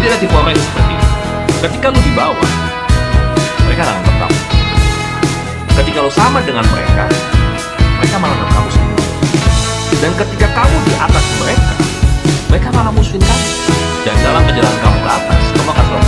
Jadi ada tipe orang yang seperti ini. Ketika lu di bawah, mereka akan anggap kamu. Ketika lu sama dengan mereka, mereka malah anggap kamu sendiri. Dan ketika kamu di atas mereka, mereka malah musuhin kamu. Dan dalam perjalanan kamu ke atas, kamu akan selalu